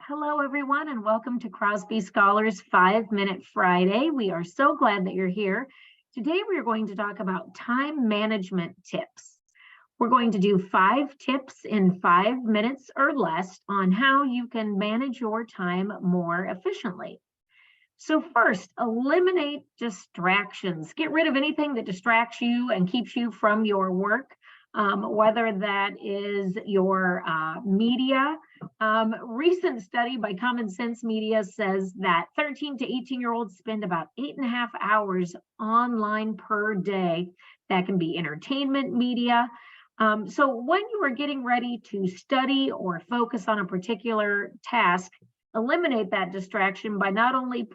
Hello, everyone, and welcome to Crosby Scholars 5 Minute Friday. We are so glad that you're here. Today, we are going to talk about time management tips. We're going to do 5 tips in 5 minutes or less on how you can manage your time more efficiently. So first, eliminate distractions. Get rid of anything that distracts you and keeps you from your work, whether that is your media. Recent study by Common Sense Media says that 13 to 18-year-olds spend about 8.5 hours online per day. That can be entertainment media. So when you are getting ready to study or focus on a particular task, eliminate that distraction by not only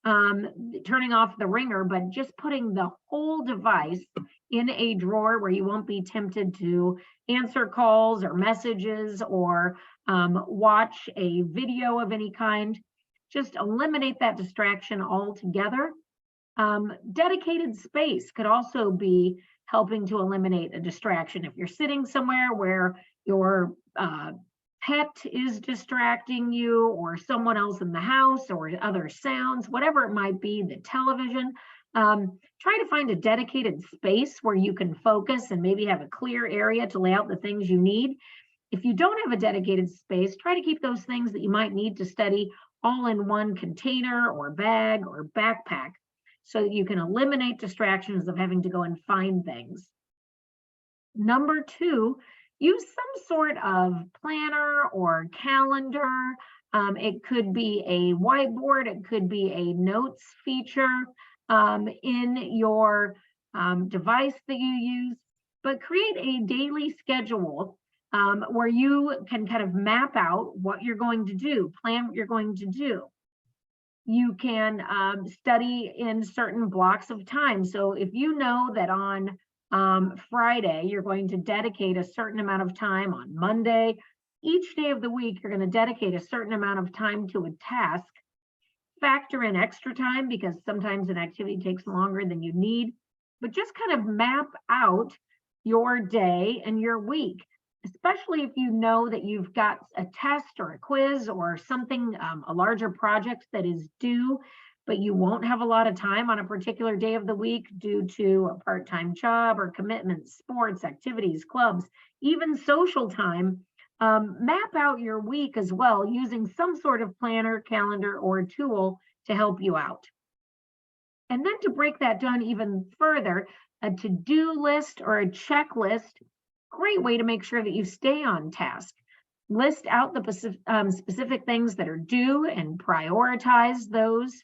turning off the ringer, but just putting the whole device in a drawer where you won't be tempted to answer calls or messages or watch a video of any kind. Just eliminate that distraction altogether. Dedicated space could also be helping to eliminate a distraction. If you're sitting somewhere where your pet is distracting you, or someone else in the house, or other sounds, whatever it might be, the television, try to find a dedicated space where you can focus and maybe have a clear area to lay out the things you need. If you don't have a dedicated space, try to keep those things that you might need to study all in one container or bag or backpack so that you can eliminate distractions of having to go and find things. Number 2, use some sort of planner or calendar. It could be a whiteboard, it could be a notes feature in your device that you use, but create a daily schedule where you can kind of map out what you're going to do, plan what you're going to do. You can study in certain blocks of time. So if you know that on Friday, you're going to dedicate a certain amount of time. On Monday, each day of the week, you're going to dedicate a certain amount of time to a task. Factor in extra time because sometimes an activity takes longer than you need, but just kind of map out your day and your week, especially if you know that you've got a test or a quiz or something, a larger project that is due, but you won't have a lot of time on a particular day of the week due to a part-time job or commitments, sports, activities, clubs, even social time. Map out your week as well using some sort of planner, calendar, or tool to help you out. And then to break that down even further, a to-do list or a checklist, great way to make sure that you stay on task. List out the specific things that are due and prioritize those.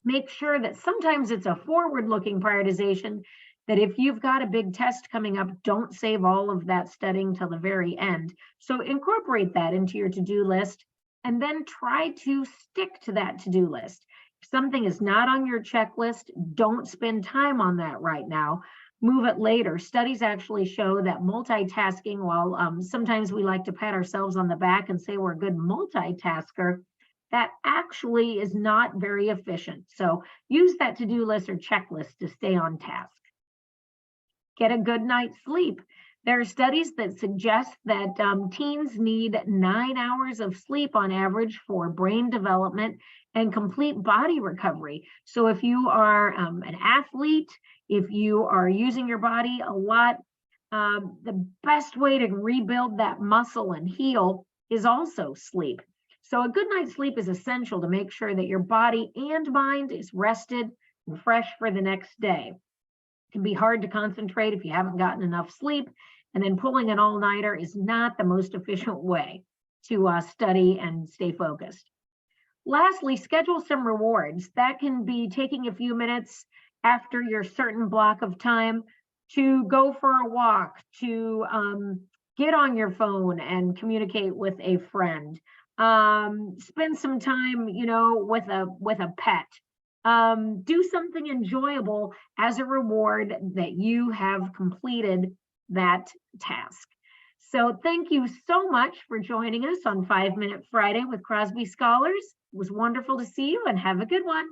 Make sure that sometimes it's a forward-looking prioritization, that if you've got a big test coming up, don't save all of that studying till the very end. So incorporate that into your to-do list and then try to stick to that to-do list. If something is not on your checklist, don't spend time on that right now. Move it later. Studies actually show that multitasking, while sometimes we like to pat ourselves on the back and say we're a good multitasker, that actually is not very efficient. So use that to-do list or checklist to stay on task. Get a good night's sleep. There are studies that suggest that teens need 9 hours of sleep on average for brain development and complete body recovery. So if you are an athlete, if you are using your body a lot, the best way to rebuild that muscle and heal is also sleep. So a good night's sleep is essential to make sure that your body and mind is rested and fresh for the next day. It can be hard to concentrate if you haven't gotten enough sleep, and then pulling an all-nighter is not the most efficient way to study and stay focused. Lastly, schedule some rewards. That can be taking a few minutes after your certain block of time to go for a walk, to get on your phone and communicate with a friend. Spend some time, with a pet. Do something enjoyable as a reward that you have completed that task. So thank you so much for joining us on 5 Minute Friday with Crosby Scholars. It was wonderful to see you, and have a good one.